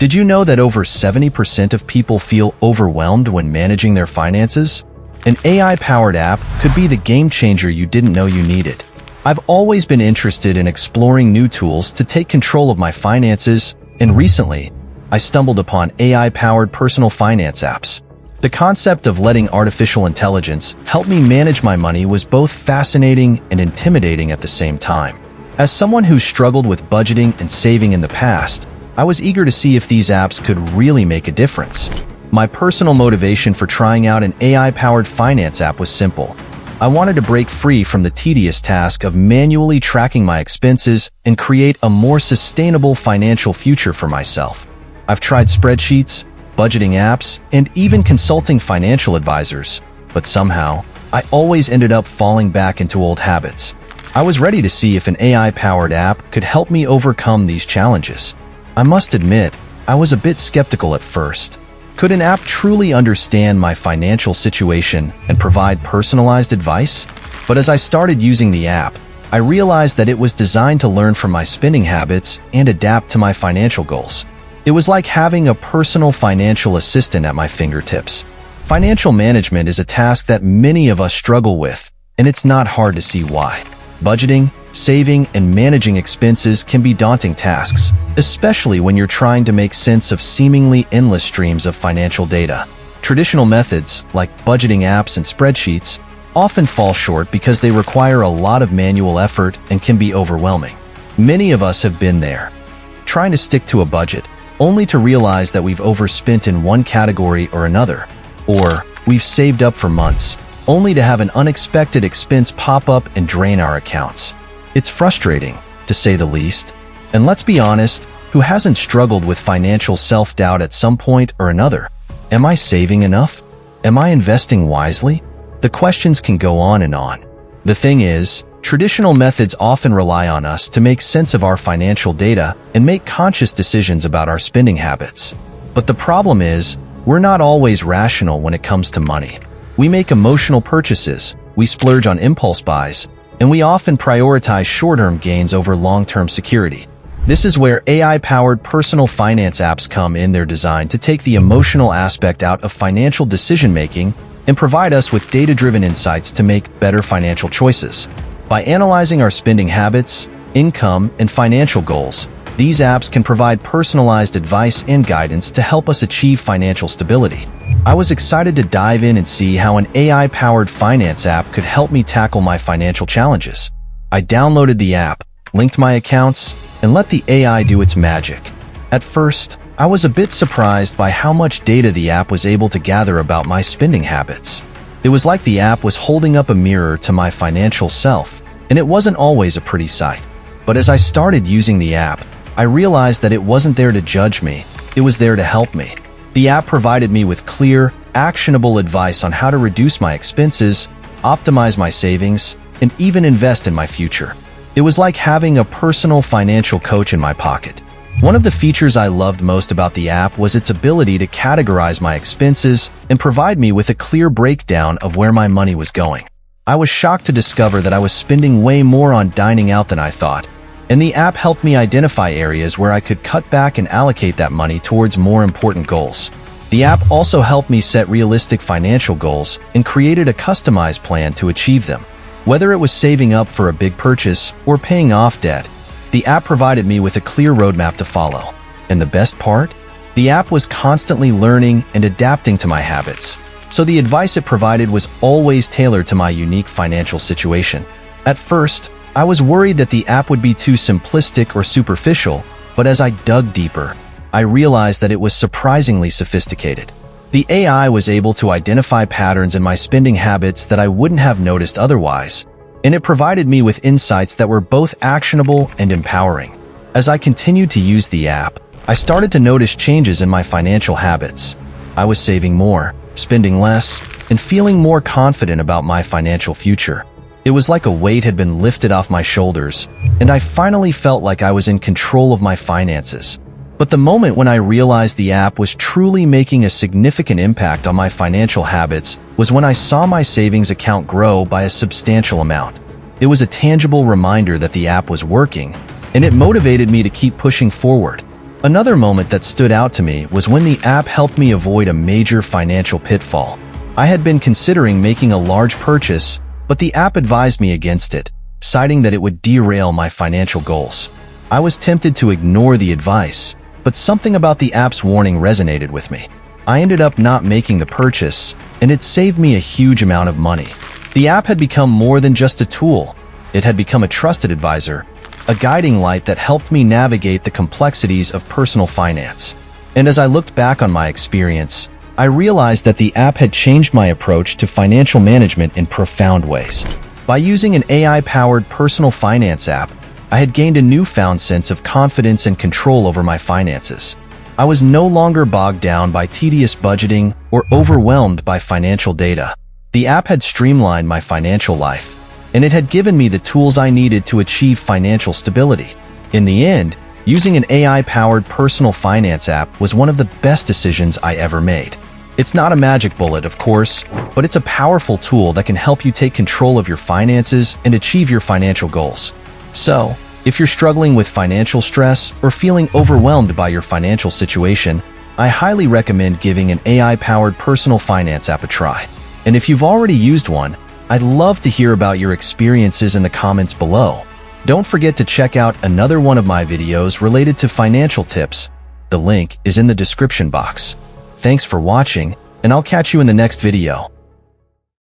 Did you know that over 70% of people feel overwhelmed when managing their finances? An AI-powered app could be the game changer you didn't know you needed. I've always been interested in exploring new tools to take control of my finances, and recently, I stumbled upon AI-powered personal finance apps. The concept of letting artificial intelligence help me manage my money was both fascinating and intimidating at the same time. As someone who struggled with budgeting and saving in the past, I was eager to see if these apps could really make a difference. My personal motivation for trying out an AI-powered finance app was simple. I wanted to break free from the tedious task of manually tracking my expenses and create a more sustainable financial future for myself. I've tried spreadsheets, budgeting apps, and even consulting financial advisors, but somehow, I always ended up falling back into old habits. I was ready to see if an AI-powered app could help me overcome these challenges. I must admit, I was a bit skeptical at first. Could an app truly understand my financial situation and provide personalized advice? But as I started using the app, I realized that it was designed to learn from my spending habits and adapt to my financial goals. It was like having a personal financial assistant at my fingertips. Financial management is a task that many of us struggle with, and it's not hard to see why. Budgeting, saving, and managing expenses can be daunting tasks, especially when you're trying to make sense of seemingly endless streams of financial data. Traditional methods, like budgeting apps and spreadsheets, often fall short because they require a lot of manual effort and can be overwhelming. Many of us have been there, trying to stick to a budget, only to realize that we've overspent in one category or another, or we've saved up for months, only to have an unexpected expense pop up and drain our accounts. It's frustrating, to say the least. And let's be honest, who hasn't struggled with financial self-doubt at some point or another? Am I saving enough? Am I investing wisely? The questions can go on and on. The thing is, traditional methods often rely on us to make sense of our financial data and make conscious decisions about our spending habits. But the problem is, we're not always rational when it comes to money. We make emotional purchases, we splurge on impulse buys, and we often prioritize short-term gains over long-term security. This is where AI-powered personal finance apps come in. They're designed to take the emotional aspect out of financial decision-making and provide us with data-driven insights to make better financial choices. By analyzing our spending habits, income, and financial goals, these apps can provide personalized advice and guidance to help us achieve financial stability. I was excited to dive in and see how an AI-powered finance app could help me tackle my financial challenges. I downloaded the app, linked my accounts, and let the AI do its magic. At first, I was a bit surprised by how much data the app was able to gather about my spending habits. It was like the app was holding up a mirror to my financial self, and it wasn't always a pretty sight. But as I started using the app, I realized that it wasn't there to judge me, it was there to help me. The app provided me with clear, actionable advice on how to reduce my expenses, optimize my savings, and even invest in my future. It was like having a personal financial coach in my pocket. One of the features I loved most about the app was its ability to categorize my expenses and provide me with a clear breakdown of where my money was going. I was shocked to discover that I was spending way more on dining out than I thought, and the app helped me identify areas where I could cut back and allocate that money towards more important goals. The app also helped me set realistic financial goals and created a customized plan to achieve them. Whether it was saving up for a big purchase or paying off debt, the app provided me with a clear roadmap to follow. And the best part? The app was constantly learning and adapting to my habits, so the advice it provided was always tailored to my unique financial situation. At first, I was worried that the app would be too simplistic or superficial, but as I dug deeper, I realized that it was surprisingly sophisticated. The AI was able to identify patterns in my spending habits that I wouldn't have noticed otherwise, and it provided me with insights that were both actionable and empowering. As I continued to use the app, I started to notice changes in my financial habits. I was saving more, spending less, and feeling more confident about my financial future. It was like a weight had been lifted off my shoulders, and I finally felt like I was in control of my finances. But the moment when I realized the app was truly making a significant impact on my financial habits was when I saw my savings account grow by a substantial amount. It was a tangible reminder that the app was working, and it motivated me to keep pushing forward. Another moment that stood out to me was when the app helped me avoid a major financial pitfall. I had been considering making a large purchase, but the app advised me against it, citing that it would derail my financial goals. I was tempted to ignore the advice, but something about the app's warning resonated with me. I ended up not making the purchase, and it saved me a huge amount of money. The app had become more than just a tool. It had become a trusted advisor, a guiding light that helped me navigate the complexities of personal finance. And as I looked back on my experience, I realized that the app had changed my approach to financial management in profound ways. By using an AI-powered personal finance app, I had gained a newfound sense of confidence and control over my finances. I was no longer bogged down by tedious budgeting or overwhelmed by financial data. The app had streamlined my financial life, and it had given me the tools I needed to achieve financial stability. In the end, using an AI-powered personal finance app was one of the best decisions I ever made. It's not a magic bullet, of course, but it's a powerful tool that can help you take control of your finances and achieve your financial goals. So, if you're struggling with financial stress or feeling overwhelmed by your financial situation, I highly recommend giving an AI-powered personal finance app a try. And if you've already used one, I'd love to hear about your experiences in the comments below. Don't forget to check out another one of my videos related to financial tips. The link is in the description box. Thanks for watching, and I'll catch you in the next video.